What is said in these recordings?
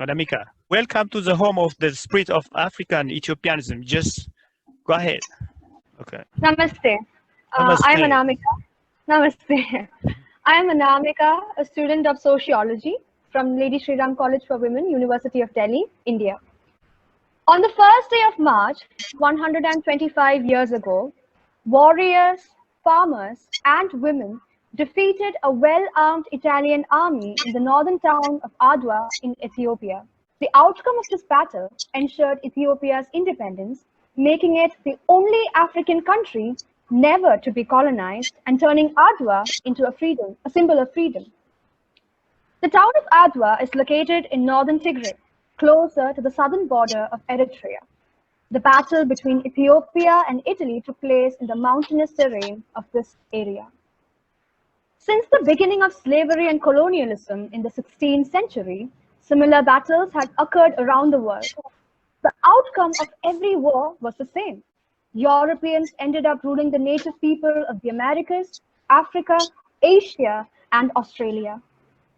Anamika, welcome to the home of the spirit of African Ethiopianism. Just go ahead. Okay. Namaste. Namaste. I am Anamika. Namaste. I am Anamika, a student of sociology from Lady Shri Ram College for Women, University of Delhi, India. On the first day of March, 125 years ago, warriors, farmers, and women defeated a well-armed Italian army in the northern town of Adwa in Ethiopia. The outcome of this battle ensured Ethiopia's independence, making it the only African country never to be colonized and turning Adwa into a symbol of freedom. The town of Adwa is located in northern Tigray, closer to the southern border of Eritrea. The battle between Ethiopia and Italy took place in the mountainous terrain of this area. Since the beginning of slavery and colonialism in the 16th century, similar battles had occurred around the world. The outcome of every war was the same. Europeans ended up ruling the native people of the Americas, Africa, Asia, and Australia.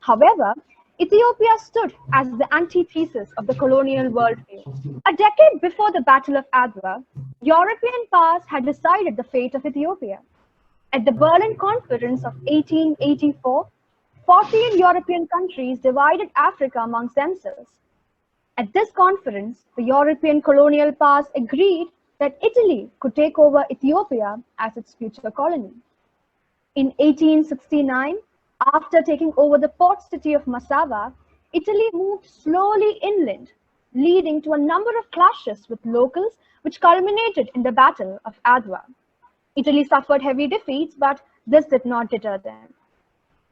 However, Ethiopia stood as the antithesis of the colonial worldview. A decade before the Battle of Adwa, European powers had decided the fate of Ethiopia. At the Berlin Conference of 1884, 14 European countries divided Africa amongst themselves. At this conference, the European colonial powers agreed that Italy could take over Ethiopia as its future colony. In 1869, after taking over the port city of Massawa, Italy moved slowly inland, leading to a number of clashes with locals, which culminated in the Battle of Adwa. Italy suffered heavy defeats, but this did not deter them.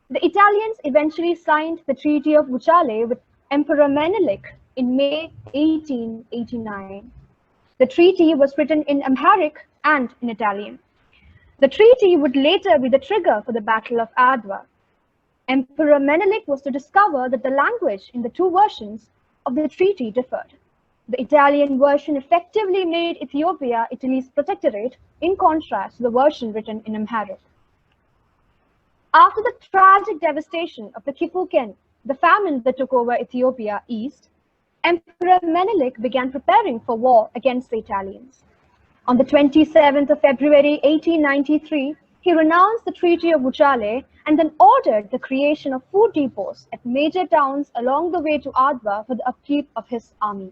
The Italians eventually signed the Treaty of Wuchale with Emperor Menelik in May 1889. The treaty was written in Amharic and in Italian. The treaty would later be the trigger for the Battle of Adwa. Emperor Menelik was to discover that the language in the two versions of the treaty differed. The Italian version effectively made Ethiopia Italy's protectorate, in contrast to the version written in Amharic. After the tragic devastation of the Kipuken, the famine that took over Ethiopia east, Emperor Menelik began preparing for war against the Italians. On the 27th of February 1893, he renounced the Treaty of Wuchale and then ordered the creation of food depots at major towns along the way to Adwa for the upkeep of his army.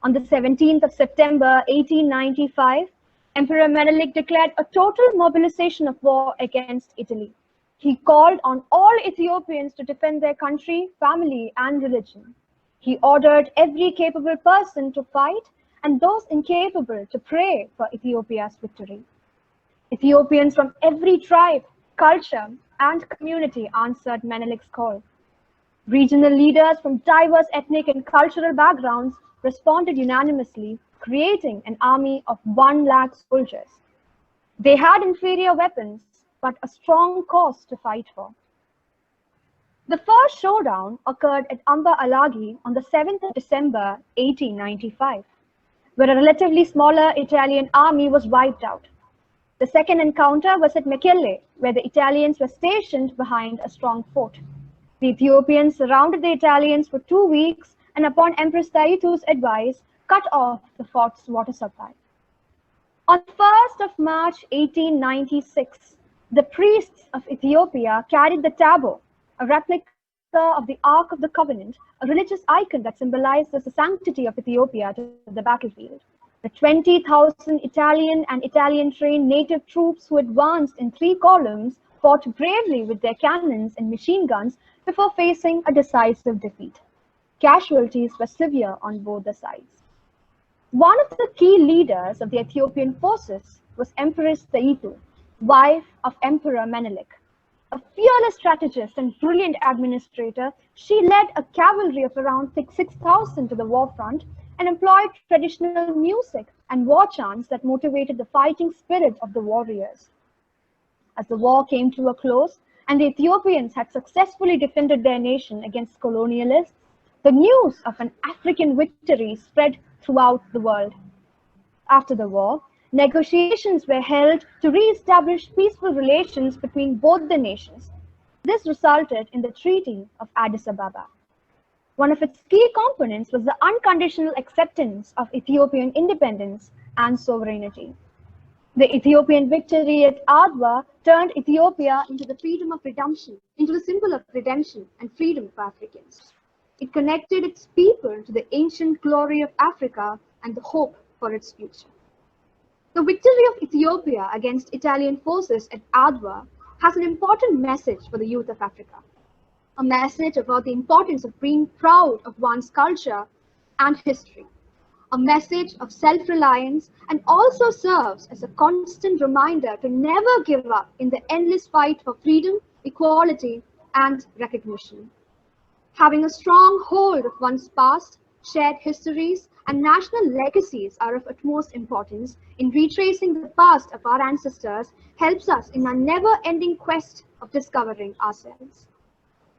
On the 17th of September 1895, Emperor Menelik declared a total mobilization of war against Italy. He called on all Ethiopians to defend their country, family, and religion. He ordered every capable person to fight and those incapable to pray for Ethiopia's victory. Ethiopians from every tribe, culture, and community answered Menelik's call. Regional leaders from diverse ethnic and cultural backgrounds responded unanimously, creating an army of 1 lakh soldiers. They had inferior weapons, but a strong cause to fight for. The first showdown occurred at Amba Alagi on the 7th of December 1895, where a relatively smaller Italian army was wiped out. The second encounter was at Mekelle, where the Italians were stationed behind a strong fort. The Ethiopians surrounded the Italians for 2 weeks and upon Empress Taitu's advice, cut off the fort's water supply. On the 1st of March 1896, the priests of Ethiopia carried the tabor, a replica of the Ark of the Covenant, a religious icon that symbolizes the sanctity of Ethiopia, to the battlefield. The 20,000 Italian and Italian-trained native troops who advanced in 3 columns fought bravely with their cannons and machine guns before facing a decisive defeat. Casualties were severe on both the sides. One of the key leaders of the Ethiopian forces was Empress Taitu, wife of Emperor Menelik. A fearless strategist and brilliant administrator, she led a cavalry of around 6,000 to the war front and employed traditional music and war chants that motivated the fighting spirit of the warriors. As the war came to a close and the Ethiopians had successfully defended their nation against colonialists, the news of an African victory spread throughout the world. After the war, negotiations were held to re-establish peaceful relations between both the nations. This resulted in the Treaty of Addis Ababa. One of its key components was the unconditional acceptance of Ethiopian independence and sovereignty. The Ethiopian victory at Adwa turned Ethiopia into a symbol of redemption and freedom for Africans. It connected its people to the ancient glory of Africa and the hope for its future. The victory of Ethiopia against Italian forces at Adwa has an important message for the youth of Africa. A message about the importance of being proud of one's culture and history. A message of self-reliance, and also serves as a constant reminder to never give up in the endless fight for freedom, equality, and recognition. Having a strong hold of one's past, shared histories, and national legacies are of utmost importance in retracing the past of our ancestors helps us in our never-ending quest of discovering ourselves.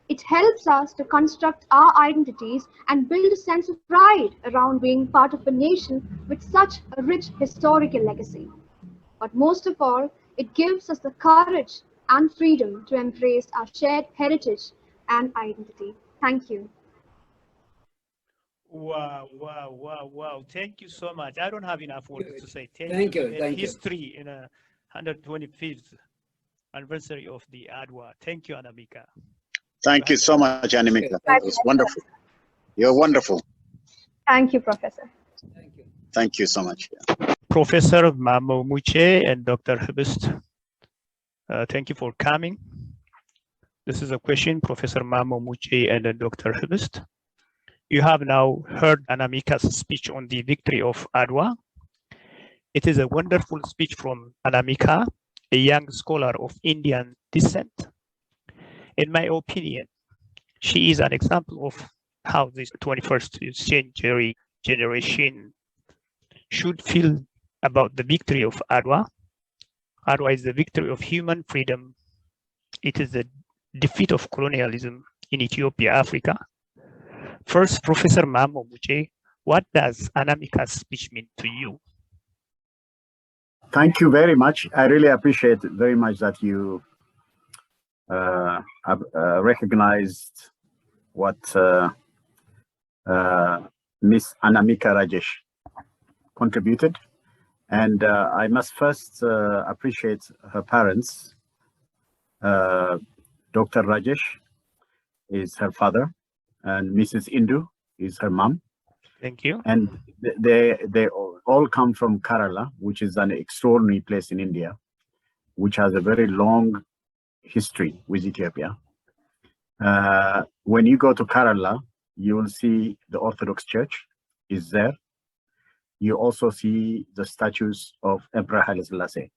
It helps us to construct our identities and build a sense of pride around being part of a nation with such a rich historical legacy. But most of all, it gives us the courage and freedom to embrace our shared heritage and identity. Thank you. Wow, wow, wow, wow. Thank you so much. I don't have enough words to say. Thank you. History in a 125th anniversary of the Adwa. Thank you, Anamika. Thank you so much, Anamika. That was wonderful. You're wonderful. Thank you, Professor. Thank you. Thank you so much. Professor Mamo Muche and Dr. Hibist, thank you for coming. This is a question, Professor Mamo Muche and Dr. Hibist. You have now heard Anamika's speech on the victory of Adwa. It is a wonderful speech from Anamika, a young scholar of Indian descent. In my opinion, she is an example of how this 21st century generation should feel about the victory of Adwa. Adwa is the victory of human freedom. It is the defeat of colonialism in Ethiopia, Africa. First, Professor Mamo Muche, what does Anamika's speech mean to you? Thank you very much. I really appreciate it very much that you have recognized what Miss Anamika Rajesh contributed. And I must first appreciate her parents. Dr. Rajesh is her father, and Mrs. Indu is her mom. Thank you. And they all come from Kerala, which is an extraordinary place in India, which has a very long history with Ethiopia. When you go to Kerala, you will see the Orthodox Church is there. You also see the statues of Emperor Haile Selassie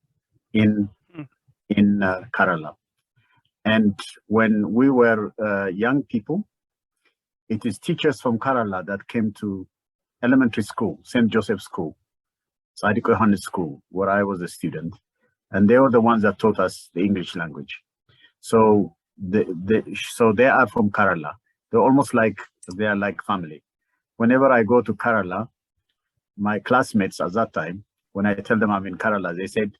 in Kerala. And when we were young people, it is teachers from Kerala that came to elementary school, St. Joseph's School, Sadiko Yohanes School, where I was a student. And they were the ones that taught us the English language. So they are from Kerala. They're almost like, they are like family. Whenever I go to Kerala, my classmates at that time, when I tell them I'm in Kerala, they said,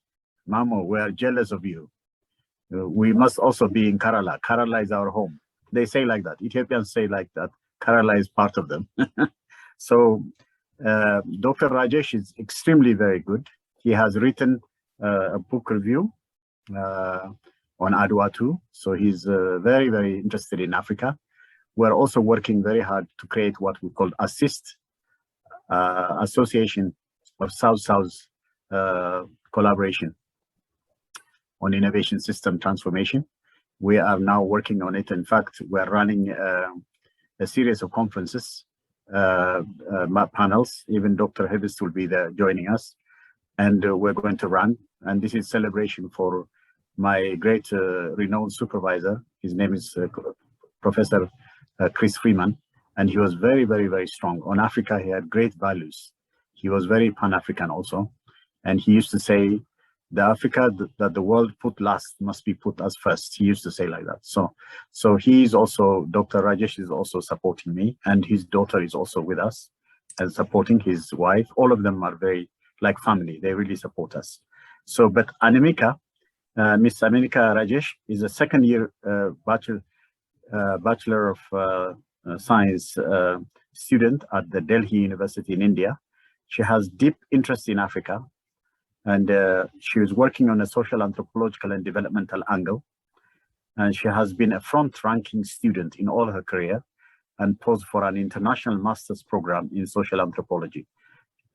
Mamo, we are jealous of you. We must also be in Kerala. Kerala is our home. They say like that. Ethiopians say like that. Kerala is part of them. So Dr. Rajesh is extremely very good. He has written a book review on Adwa too. So he's very, very interested in Africa. We're also working very hard to create what we call ASSIST, Association of South-South Collaboration on Innovation System Transformation. We are now working on it. In fact, we're running a series of conferences, panels. Even Dr. Hibist will be there joining us. And we're going to run. And this is celebration for my great renowned supervisor. His name is Professor Chris Freeman. And he was very, very, very strong. On Africa, he had great values. He was very Pan-African also. And he used to say, the Africa that the world put last must be put as first. He used to say like that. So he is also, Dr. Rajesh is also supporting me, and his daughter is also with us and supporting his wife. All of them are very like family. They really support us. So, but Anamika, Miss Anamika Rajesh is a second year Bachelor of science student at the Delhi University in India. She has deep interest in Africa, and she is working on a social, anthropological, and developmental angle. And she has been a front-ranking student in all her career and posed for an international master's program in social anthropology.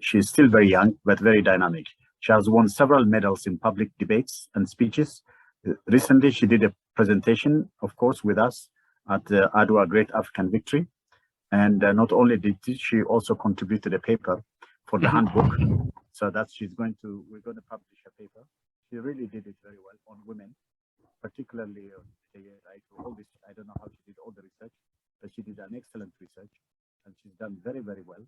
She is still very young, but very dynamic. She has won several medals in public debates and speeches. Recently, she did a presentation, of course, with us at the Adwa Great African Victory. And not only did she also contributed a paper for the handbook. So that we're going to publish a paper. She really did it very well on women, particularly all this. I don't know how she did all the research, but she did an excellent research, and she's done very, very well.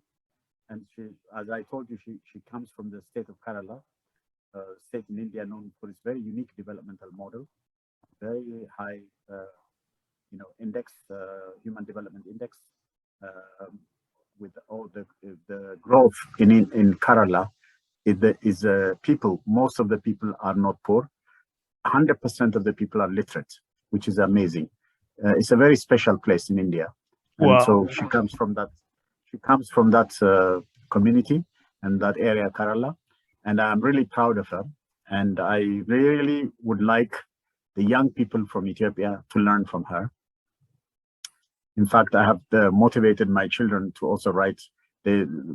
And she, as I told you, she comes from the state of Kerala, state in India known for its very unique developmental model, very high, index, human development index, with all the growth in Kerala. People, most of the people are not poor. 100% of the people are literate, which is amazing. It's a very special place in India, and Wow. so she comes from that. She comes from that community and that area, Kerala, and I'm really proud of her. And I really would like the young people from Ethiopia to learn from her. In fact, I have motivated my children to also write.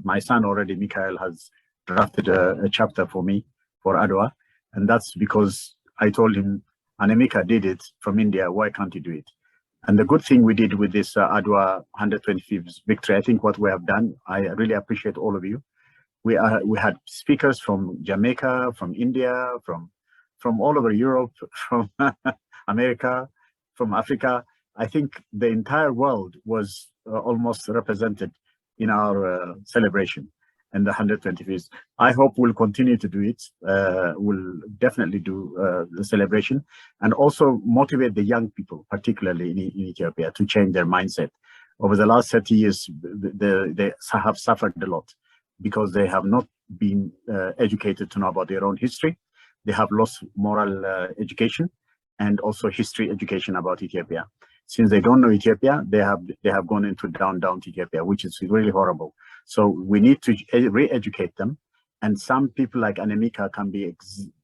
My son already, Mikhail, has drafted a chapter for me for Adwa, and that's because I told him, Anamika did it from India, why can't you do it? And the good thing we did with this Adwa 125th victory, I think what we have done, I really appreciate all of you. We had speakers from Jamaica, from India, from all over Europe, from America, from Africa. I think the entire world was almost represented in our celebration and the 125th. I hope we'll continue to do it. We'll definitely do the celebration and also motivate the young people, particularly in Ethiopia, to change their mindset. Over the last 30 years, they have suffered a lot because they have not been educated to know about their own history. They have lost moral education and also history education about Ethiopia. Since they don't know Ethiopia, they have gone into down Ethiopia, which is really horrible. So we need to re-educate them. And some people like Anamika can be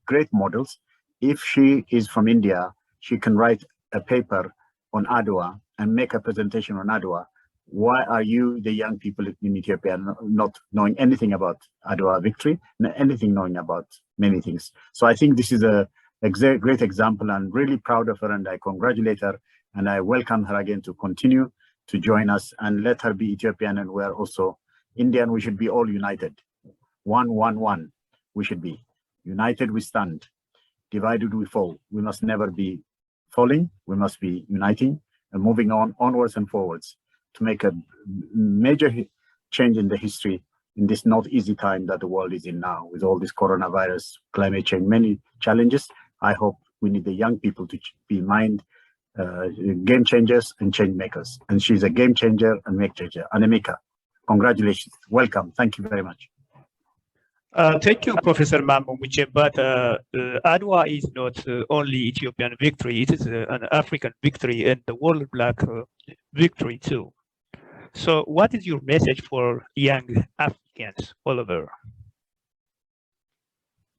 great models. If she is from India, she can write a paper on Adwa and make a presentation on Adwa. Why are you, the young people in Ethiopia, not knowing anything about Adwa victory, anything knowing about many things? So I think this is a great example. I'm really proud of her, and I congratulate her, and I welcome her again to continue to join us, and let her be Ethiopian, and we're also Indian. We should be all united. One. We should be united. We stand. Divided we fall. We must never be falling. We must be uniting and moving onwards and forwards to make a major change in the history in this not easy time that the world is in now, with all this coronavirus, climate change, many challenges. I hope we need the young people to be game changers and change makers. And she's a game changer and make changer. Anamika, congratulations. Welcome. Thank you very much. Thank you, Professor Mamo Muche. But Adwa is not only Ethiopian victory, it is an African victory and the world black victory too. So what is your message for young Africans all over?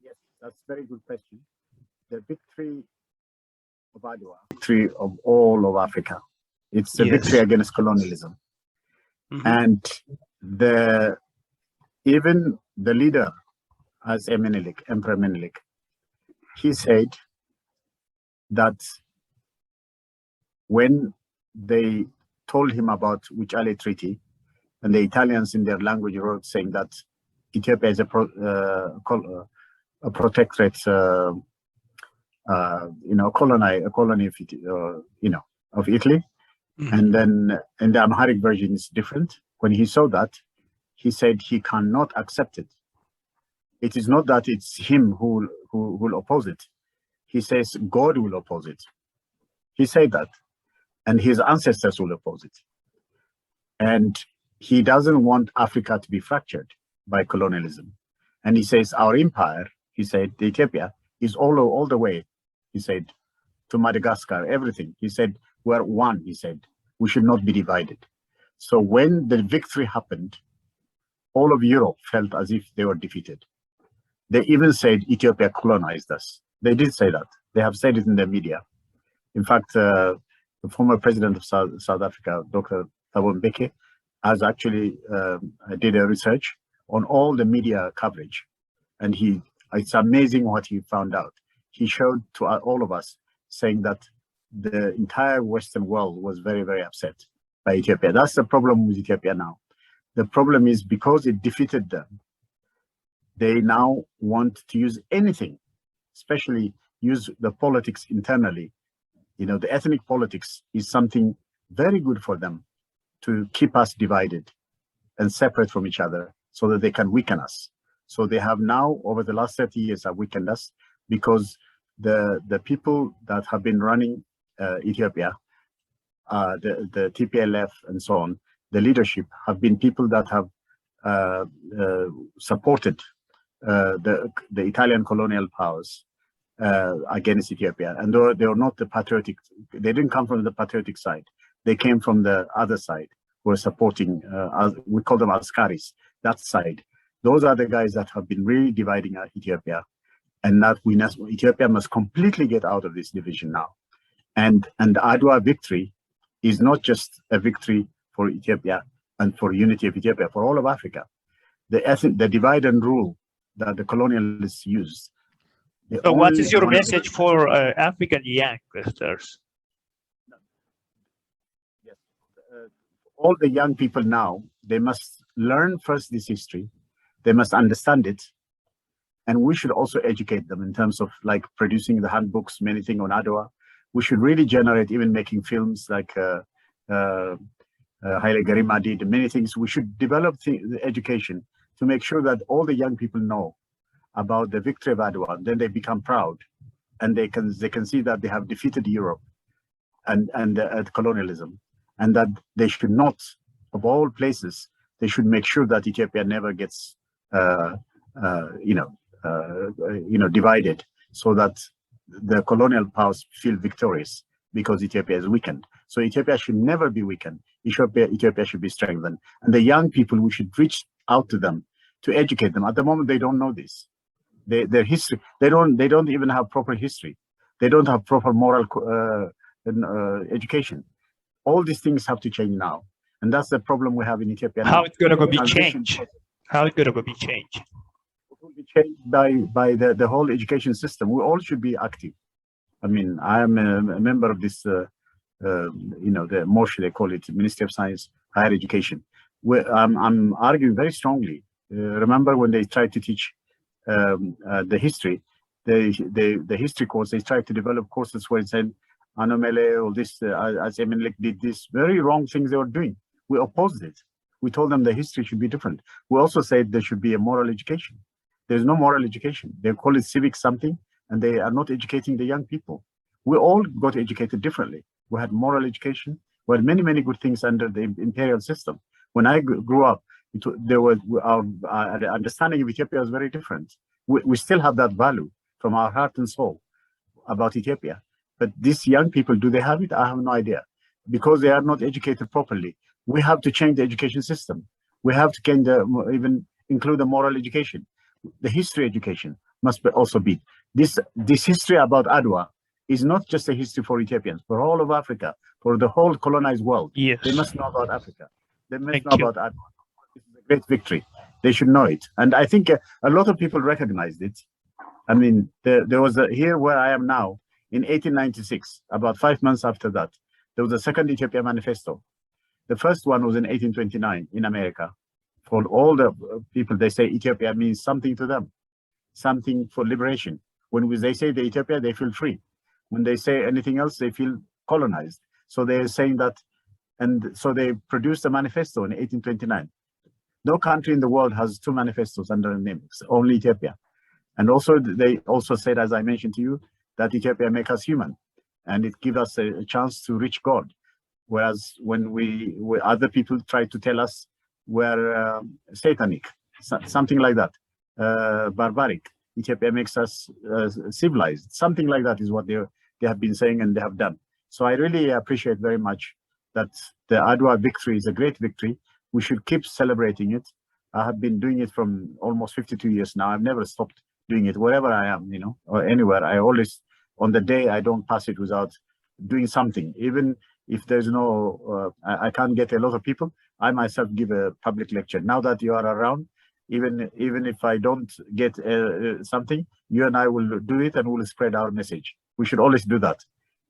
Yes, that's a very good question. The victory of Adwa, victory of all of Africa. It's a victory against colonialism. And even the leader, as Emperor Menelik, he said that when they told him about Wuchale Treaty, and the Italians in their language wrote saying that Ethiopia is a protectorate, colony of Italy. And then in the Amharic version is different. When he saw that, he said he cannot accept it. It is not that it's him who will oppose it. He says God will oppose it. He said that, and his ancestors will oppose it. And he doesn't want Africa to be fractured by colonialism. And he says our empire, he said, Ethiopia, is all the way, he said, to Madagascar, everything. He said, we're one, he said. We should not be divided. So when the victory happened, all of Europe felt as if they were defeated. They even said Ethiopia colonized us. They did say that. They have said it in the media. In fact, the former president of South Africa, Dr. Thabo Mbeki, has actually did a research on all the media coverage. And it's amazing what he found out. He showed to all of us saying that the entire Western world was very, very upset by Ethiopia. That's the problem with Ethiopia now. The problem is because it defeated them, they now want to use anything, especially use the politics internally. You know, the ethnic politics is something very good for them to keep us divided and separate from each other so that they can weaken us. So they have now, over the last 30 years, have weakened us because the people that have been running Ethiopia, the TPLF and so on, the leadership have been people that have supported the Italian colonial powers against Ethiopia. And they were not the patriotic, they didn't come from the patriotic side. They came from the other side, who were supporting, we call them Askaris, that side. Those are the guys that have been really dividing Ethiopia, and that Ethiopia must completely get out of this division now. And the Adwa victory is not just a victory for Ethiopia and for unity of Ethiopia, for all of Africa. The divide and rule that the colonialists used. So what is your message for African youngsters? Yes. All the young people now, they must learn first this history. They must understand it. And we should also educate them in terms of like producing the handbooks, many things on Adwa. We should really generate, even making films like Haile Garima did, many things. We should develop the education to make sure that all the young people know about the victory of Adwa. Then they become proud, and they can see that they have defeated Europe and colonialism, and that they should not, of all places, they should make sure that Ethiopia never gets divided, so that the colonial powers feel victorious because Ethiopia is weakened. So Ethiopia should never be weakened. Ethiopia should be strengthened. And the young people, we should reach out to them to educate them. At the moment, they don't know this. Their history, they don't even have proper history. They don't have proper moral education. All these things have to change now. And that's the problem we have in Ethiopia now. How it's going to be changed? How it's going to be changed? It will be changed by the whole education system. We all should be active. I mean, I am a member of this, the MOSH, they call it, Ministry of Science, Higher Education. I'm arguing very strongly. Remember when they tried to teach the history, the history course, they tried to develop courses where it said, Anomele, all this, as Emelik did this, very wrong things they were doing. We opposed it. We told them the history should be different. We also said there should be a moral education. There's no moral education. They call it civic something, and they are not educating the young people. We all got educated differently. We had moral education. We had many, many good things under the imperial system. When I grew up, our understanding of Ethiopia was very different. We still have that value from our heart and soul about Ethiopia. But these young people, do they have it? I have no idea. Because they are not educated properly. We have to change the education system. We have to even include the moral education. The history education must also be. This history about Adwa is not just a history for Ethiopians, for all of Africa, for the whole colonized world. Yes. They must know about Africa. They must know about Adwa. It's a great victory. They should know it. And I think a lot of people recognized it. I mean, there was here where I am now, in 1896, about 5 months after that, there was a second Ethiopia manifesto. The first one was in 1829 in America. For all the people, they say Ethiopia means something to them, something for liberation. When they say the Ethiopia, they feel free. When they say anything else, they feel colonized. So they're saying that, and so they produced a manifesto in 1829. No country in the world has two manifestos under the name, it's only Ethiopia. And also, they also said, as I mentioned to you, that Ethiopia makes us human, and it gives us a chance to reach God. Whereas when other people try to tell us we're satanic, something like that, barbaric, Ethiopia makes us civilized, something like that is what they have been saying and they have done. So I really appreciate very much that the Adwa victory is a great victory. We should keep celebrating it. I have been doing it from almost 52 years now. I've never stopped doing it wherever I am, or anywhere. I always, on the day, I don't pass it without doing something. Even if there's no, I can't get a lot of people, I myself give a public lecture. Now that you are around, even if I don't get something, you and I will do it and we'll spread our message. We should always do that.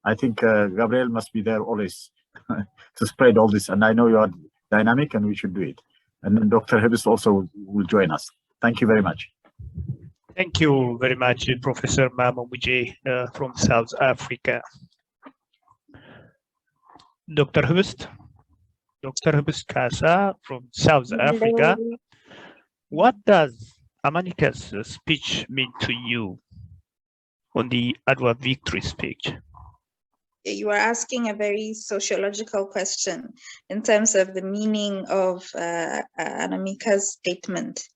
I think Gabriel must be there always to spread all this. And I know you are dynamic and we should do it. And then Dr. Hebis also will join us. Thank you very much. Thank you very much, Professor Mamo Muche from South Africa. Dr. Hebis Kasa from South Africa. What does Anamika's speech mean to you on the Adwa victory speech? You are asking a very sociological question in terms of the meaning of Anamika's statement.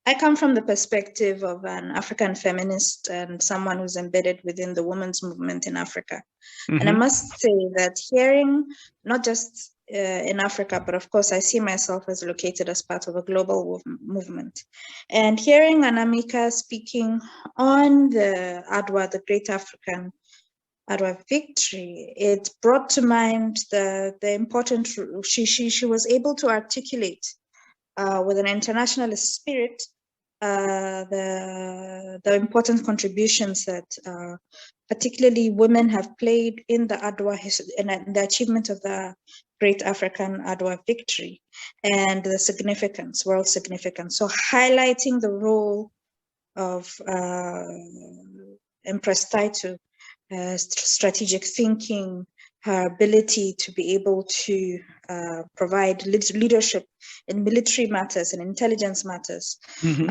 I come from the perspective of an African feminist and someone who's embedded within the women's movement in Africa. Mm-hmm. And I must say that hearing, not just in Africa, but of course I see myself as located as part of a global movement. And hearing Anamika speaking on the Adwa, the Great African Adwa victory, it brought to mind the important, she was able to articulate with an internationalist spirit the important contributions that particularly women have played in the Adwa and the achievement of the Great African Adwa victory and the significance, world significance. So highlighting the role of Empress Taitu, strategic thinking, her ability to be able to provide leadership in military matters and intelligence matters, mm-hmm.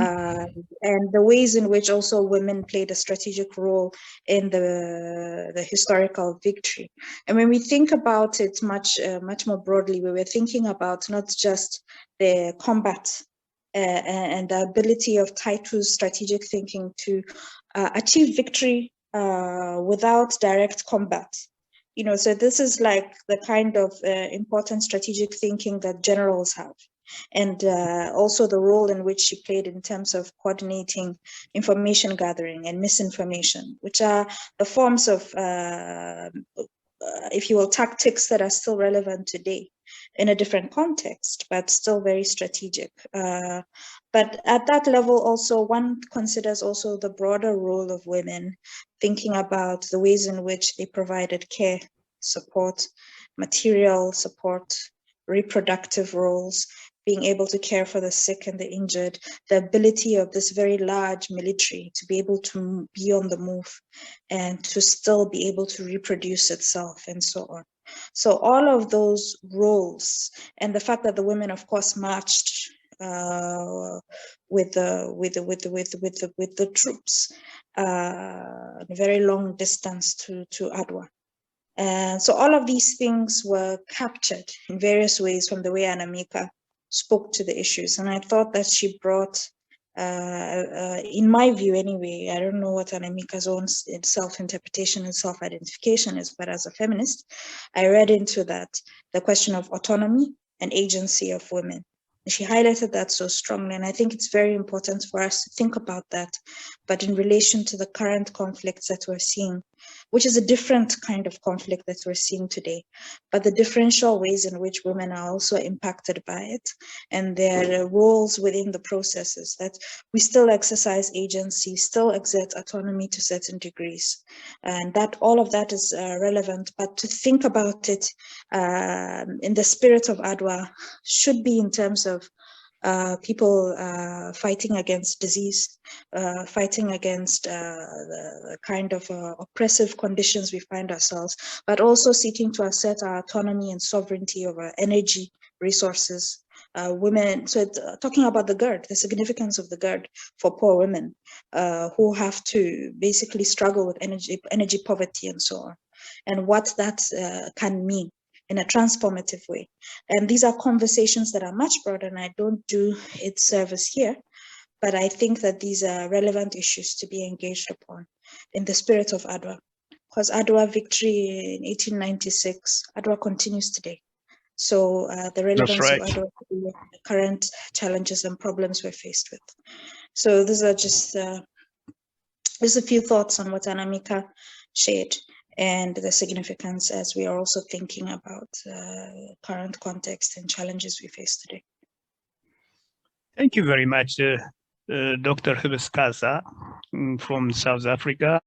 And the ways in which also women played a strategic role in the historical victory. And when we think about it much more broadly, we were thinking about not just the combat and the ability of Taitu's strategic thinking to achieve victory without direct combat. So this is like the kind of important strategic thinking that generals have. And also the role in which she played in terms of coordinating information gathering and misinformation, which are the forms of, if you will, tactics that are still relevant today in a different context, but still very strategic. But at that level also, one considers also the broader role of women, thinking about the ways in which they provided care, support, material support, reproductive roles, being able to care for the sick and the injured, the ability of this very large military to be able to be on the move and to still be able to reproduce itself and so on. So all of those roles and the fact that the women, of course, marched with the troops a very long distance to Adwa. And so all of these things were captured in various ways from the way Anamika spoke to the issues. And I thought that she brought, in my view anyway, I don't know what Anamika's own self-interpretation and self-identification is, but as a feminist, I read into that the question of autonomy and agency of women. And she highlighted that so strongly, and I think it's very important for us to think about that, but in relation to the current conflicts that we're seeing, which is a different kind of conflict that we're seeing today, but the differential ways in which women are also impacted by it and their roles within the processes, that we still exercise agency, still exert autonomy to certain degrees. And that all of that is relevant, but to think about it in the spirit of Adwa should be in terms of people fighting against disease, fighting against the kind of oppressive conditions we find ourselves, but also seeking to assert our autonomy and sovereignty over energy resources. Women, so talking about the GERD, the significance of the GERD for poor women who have to basically struggle with energy poverty and so on, and what that can mean in a transformative way. And these are conversations that are much broader, and I don't do its service here, but I think that these are relevant issues to be engaged upon in the spirit of Adwa. because Adwa victory in 1896, Adwa continues today. So the relevance right. of Adwa to the current challenges and problems we're faced with. So these are just a few thoughts on what Anamika shared and the significance as we are also thinking about current context and challenges we face today. Thank you very much, Dr. Hibis Kaza from South Africa.